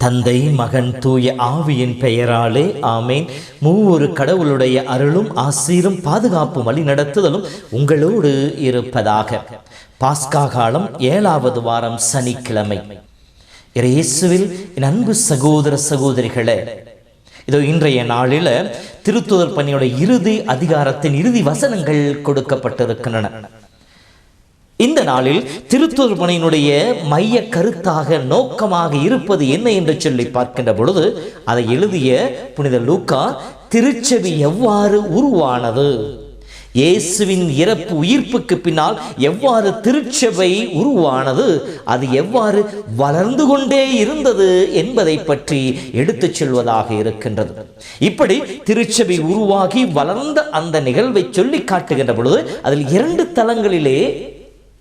தந்தை மகன் தூய ஆவியின் பெயராலே ஆமேன். மூவொரு கடவுளுடைய அருளும் ஆசீரும் பாதுகாப்பும் வழி நடத்துதலும் உங்களோடு இருப்பதாக. பாஸ்கா காலம் 7வது வாரம் சனிக்கிழமை. இயேசுவில் என் அன்பு சகோதர சகோதரிகளே, இதோ இன்றைய நாளில் திருத்தூதர் பணியோட இறுதி அதிகாரத்தின் இறுதி வசனங்கள் கொடுக்கப்பட்டிருக்கின்றன. இந்த நாளில் திருத்தூதர் பணியினுடைய மைய கருத்தாக நோக்கமாக இருப்பது என்ன என்று சொல்லி பார்க்கின்ற பொழுது, அதை எழுதிய புனித லூக்கா திருச்சபை எவ்வாறு உருவானது, இயேசுவின் இறப்பு உயிர்ப்புக்கு பின்னால் எவ்வாறு திருச்சபை உருவானது, அது எவ்வாறு வளர்ந்து கொண்டே இருந்தது என்பதை பற்றி எடுத்துச் சொல்வதாக இருக்கின்றது. இப்படி திருச்சபை உருவாகி வளர்ந்த அந்த நிகழ்வை சொல்லி காட்டுகின்ற பொழுது அதில் 2 தலங்களிலே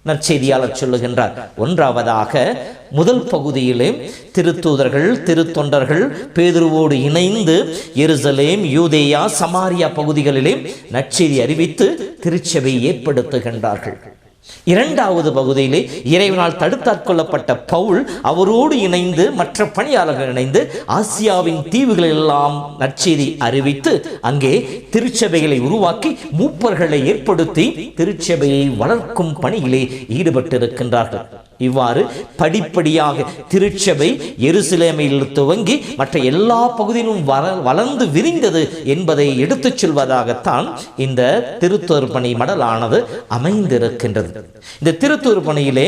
நற்செய்தியாளர் சொல்லுகின்றார். ஒன்றாவதாக முதல் பகுதியிலே திருத்தூதர்கள் திருத்தொண்டர்கள் பேதுருவோடு இணைந்து எருசலேம், யூதேயா, சமாரியா பகுதிகளிலே நற்செய்தி அறிவித்து திருச்சபை ஏற்படுத்துகின்றார்கள். 2வது பகுதியிலே இறைவனால் தடுத்தாட்கொள்ளப்பட்ட பவுல் அவரோடு இணைந்து மற்ற பணியாளர்கள் இணைந்து ஆசியாவின் தீவுகளெல்லாம் நற்செய்தி அறிவித்து அங்கே திருச்சபைகளை உருவாக்கி மூப்பர்களை ஏற்படுத்தி திருச்சபையை வளர்க்கும் பணியிலே ஈடுபட்டிருக்கின்றார்கள். இவ்வாறு படிப்படியாக திருச்சபை எருசலேமில் துவங்கி மற்ற எல்லா பகுதியிலும் வளர்ந்து விரிந்தது என்பதை எடுத்துச் சொல்வதாகத்தான் இந்த திருத்தூதர் பணி மடலானது அமைந்திருக்கின்றது. இந்த திருத்தூதர் பணியிலே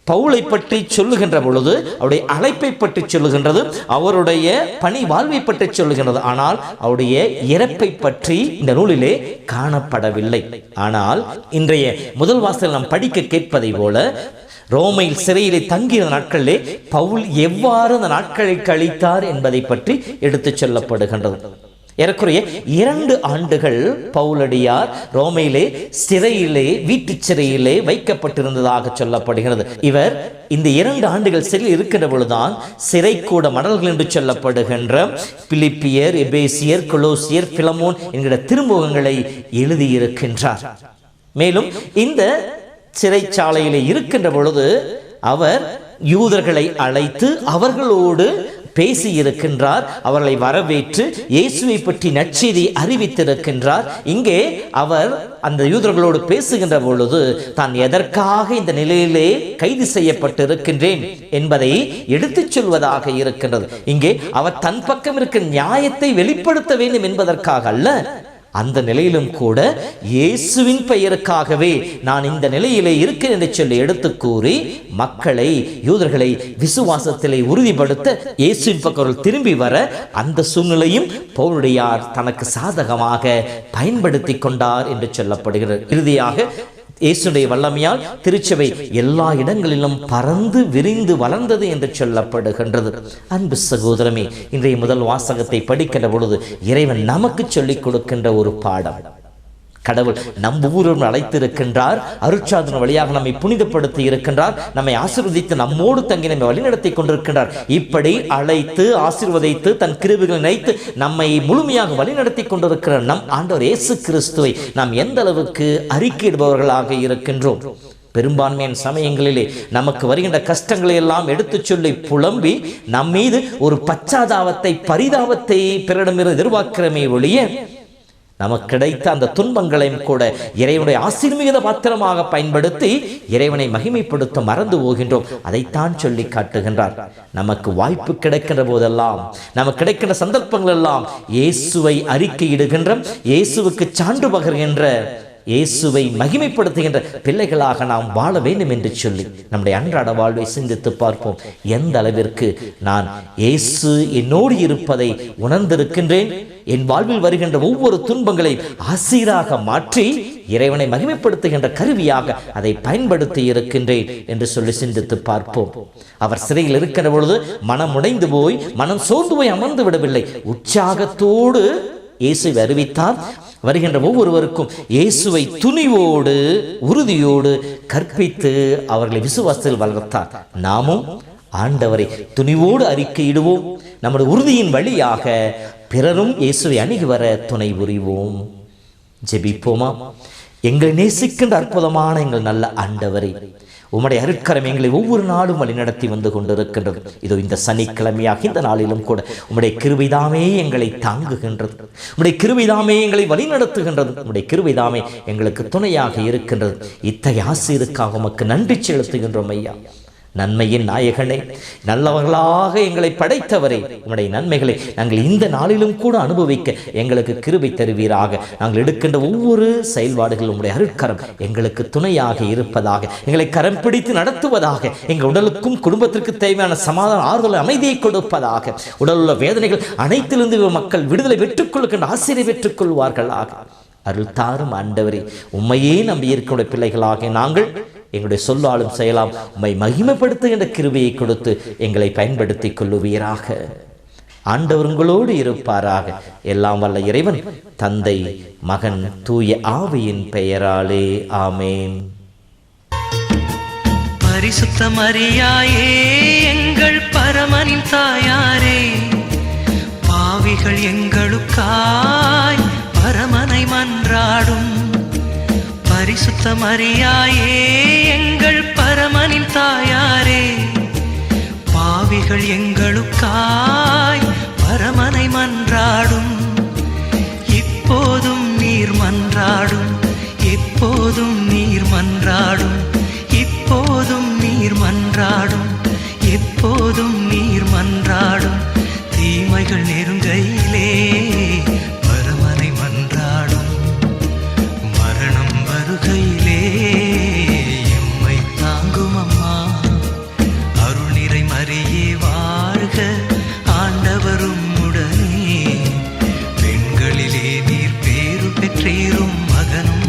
பவுலை பற்றி சொல்லுகின்ற பொழுது அவருடைய அழைப்பை பற்றி சொல்லுகின்றது, அவருடைய பணி வாழ்வை பற்றி சொல்லுகின்றது. ஆனால் அவருடைய இறப்பை பற்றி இந்த நூலிலே காணப்படவில்லை. ஆனால் இன்றைய முதல் வாசல் நாம் படிக்க கேட்பதை போல ரோமையில் சிறையிலே தங்கிய நாட்களிலே பவுல் எவ்வாறு அந்த நாட்களை கழித்தார் என்பதை பற்றி எடுத்துச் சொல்லப்படுகின்றது. ஏறக்குறைய 2 ஆண்டுகள் பவுலடியார் ரோமையிலே சிறையிலே வீட்டு சிறையிலே வைக்கப்பட்டிருந்ததாக சொல்லப்படுகிறது. இவர் இந்த 2 ஆண்டுகள் சிறையில் இருக்கின்ற பொழுதுதான் சிறை கூட மடல்கள் என்று சொல்லப்படுகின்ற பிலிப்பியர், எபேசியர், கொலோசியர், பிலமோன் என்கிற திருமுகங்களை எழுதியிருக்கின்றார். மேலும் இந்த சிறைச்சாலையிலே இருக்கின்ற பொழுது அவர் யூதர்களை அழைத்து அவர்களோடு பேசி இருக்கின்றார். அவர்களை வரவேற்று இயேசுவை பற்றி நற்செய்தி அறிவித்திருக்கின்றார். இங்கே அவர் அந்த யூதர்களோடு பேசுகின்ற பொழுது தான் எதற்காக இந்த நிலையிலே கைது செய்யப்பட்டிருக்கின்றேன் என்பதை எடுத்துச் சொல்வதாக இருக்கின்றது. இங்கே அவர் தன் பக்கம் இருக்கிற நியாயத்தை வெளிப்படுத்த வேண்டும் என்பதற்காக அல்ல, அந்த நிலையிலும் கூட இயேசுவின் பெயருக்காகவே நான் இந்த நிலையிலே இருக்கிறேன் என்று சொல்லி எடுத்து கூறி மக்களை, யூதர்களை விசுவாசத்திலே உறுதிப்படுத்த இயேசுவின் பக்கம் திரும்பி வர அந்த சூழ்நிலையும் பவுலுடையார் தனக்கு சாதகமாக பயன்படுத்தி கொண்டார் என்று சொல்லப்படுகிறது. இறுதியாக இயேசுடைய வல்லமையால் திருச்சபை எல்லா இடங்களிலும் பறந்து விரிந்து வளர்ந்தது என்று சொல்லப்படுகின்றது. அன்பு சகோதரமே, இன்றைய முதல் வாசகத்தை படிக்கின்ற பொழுது இறைவன் நமக்கு சொல்லிக் கொடுக்கின்ற ஒரு பாடம். கடவுள் நம் ஒவ்வொருவரும் அழைத்திருக்கின்றார். அருட்சாதன வழியாக நம்மை புனிதப்படுத்தி இருக்கின்றார். நம்மை ஆசீர்வதித்து நம்மோடு தங்கி நம்மை வழிநடத்தி கொண்டிருக்கின்றார். இப்படி அழைத்து ஆசீர்வதித்து தன் கிருபைகளை நினைத்து நம்மை முழுமையாக வழிநடத்தி கொண்டிருக்கிற நம் ஆண்டவர் இயேசு கிறிஸ்துவை நாம் எந்த அளவுக்கு அறிக்கையிடுபவர்களாக இருக்கின்றோம். பெரும்பான்மையான சமயங்களிலே நமக்கு வருகின்ற கஷ்டங்களை எல்லாம் எடுத்துச் சொல்லி புலம்பி நம் மீது ஒரு பச்சாதாபத்தை, பரிதாபத்தை பிறரிடமிருந்து எதிர்பார்க்கிறமே ஒழிய நமக்கு கிடைத்த அந்த துன்பங்களையும் கூட இறைவனுடைய ஆசீர்வாத பாத்திரமாக பயன்படுத்தி இறைவனை மகிமைப்படுத்த மறந்து போகின்றோம். அதைத்தான் சொல்லி காட்டுகின்றார். நமக்கு வாய்ப்பு கிடைக்கின்ற போதெல்லாம், நமக்கு கிடைக்கின்ற சந்தர்ப்பங்கள் எல்லாம் இயேசுவை அறிக்கையிடுகின்ற, இயேசுவுக்கு சான்று பகர்கின்ற, இயேசுவை மகிமைப்படுத்துகின்ற பிள்ளைகளாக நாம் வாழ வேண்டும் என்று சொல்லி நம்முடைய அன்றாட வாழ்வை சிந்தித்து பார்ப்போம். எந்த அளவிற்கு நான் இயேசு என்னோடு இருப்பதை உணர்ந்திருக்கின்றேன், என் வாழ்வில் வருகின்ற ஒவ்வொரு துன்பங்களை ஆசீராக மாற்றி இறைவனை மகிமைப்படுத்துகின்ற கருவியாக அதை பயன்படுத்தி இருக்கின்றேன் என்று சொல்லி சிந்தித்து பார்ப்போம். அவர் சிறையில் இருக்கிற பொழுது மனம் உடைந்து போய், மனம் சோர்ந்து போய் அமர்ந்து விடவில்லை. உற்சாகத்தோடு இயேசுவை அறிவித்தார். வருகின்ற ஒவ்வொருவருக்கும் இயேசுவை துணிவோடு உறுதியோடு கற்பித்து அவர்களை விசுவாசத்தில் வளர்த்தார். நாமும் ஆண்டவரை துணிவோடு அறிக்கையிடுவோம். நம்முடைய உறுதியின் வழியாக பிறரும் இயேசுவை அணுகி வர துணை புரிவோம். ஜெபிப்போமா? எங்களை நேசிக்கின்ற அற்புதமான எங்கள் நல்ல ஆண்டவரை, உம்முடைய அருட்கரம் எங்களை ஒவ்வொரு நாளும் வழி நடத்தி வந்து கொண்டிருக்கின்றது. இதோ இந்த சனிக்கிழமையாக இந்த நாளிலும் கூட உம்முடைய கிருபைதாமே எங்களை தாங்குகின்றது. உம்முடைய கிருபைதாமே எங்களை வழி நடத்துகின்றது. உம்முடைய கிருபைதாமே எங்களுக்கு துணையாக இருக்கின்றது. இத்தகைய ஆசீருக்காக உமக்கு நன்றி செலுத்துகின்றோம் ஐயா. நன்மையின் நாயகனே, நல்லவர்களாக எங்களை படைத்தவரே, உம்முடைய நன்மைகளை நாங்கள் இந்த நாளிலும் கூட அனுபவிக்க எங்களுக்கு கிருபை தருவீராக. நாங்கள் எடுக்கின்ற ஒவ்வொரு செயல்பாடுகளும் உம்முடைய அருட்கரம் எங்களுக்கு துணையாக இருப்பதாக, எங்களை கரம் பிடித்து நடத்துவதாக, எங்கள் உடலுக்கும் குடும்பத்திற்கு தேவையான சமாதான ஆறுதல் அமைதியை கொடுப்பதாக, உடல் உள்ள வேதனைகள் அனைத்திலிருந்து மக்கள் விடுதலை பெற்றுக்கொள்கின்ற ஆசிரியை பெற்றுக் கொள்வார்களாக. அருள் தாரும் ஆண்டவரே, உம்மையே நம்பி இருக்கிற பிள்ளைகளாக நாங்கள் எங்களுடைய சொல்லாலும் செயலாம் உம்மை மகிமைப்படுத்துகின்ற கிருபையை கொடுத்து எங்களை பயன்படுத்திக் கொள்ளுவீராக. ஆண்டவர் உங்களோடு இருப்பாராக. எல்லாம் வல்ல இறைவன், தந்தை, மகன், தூய ஆவியின் பெயராலே ஆமேன். பரிசுத்த மரியாயே, எங்கள் பரமனின் தாயாரே, பாவிகள் எங்களுக்காய் பரமனை மன்றாடும். பரிசுத்த மரியாயே, எங்கள் பரமனின் தாயாரே, பாவிகள் எங்களுக்காய் பரமனை மன்றாடும். இப்போதும் நீர் மன்றாடும், எப்போதும் நீர் மன்றாடும், இப்போதும் நீர் மன்றாடும், எப்போதும் நீர் மன்றாடும். தீமைகள் நெருங்கையிலே பரமனை மன்றாடும். மரணம் வருகையிலே எம்மை தாங்கும் அம்மா. அருள் நிறை மரியே வாழ்க, ஆண்டவரும் உடனே. பெண்களிலே நீர் பேறு பெற்றீரும், மகனும்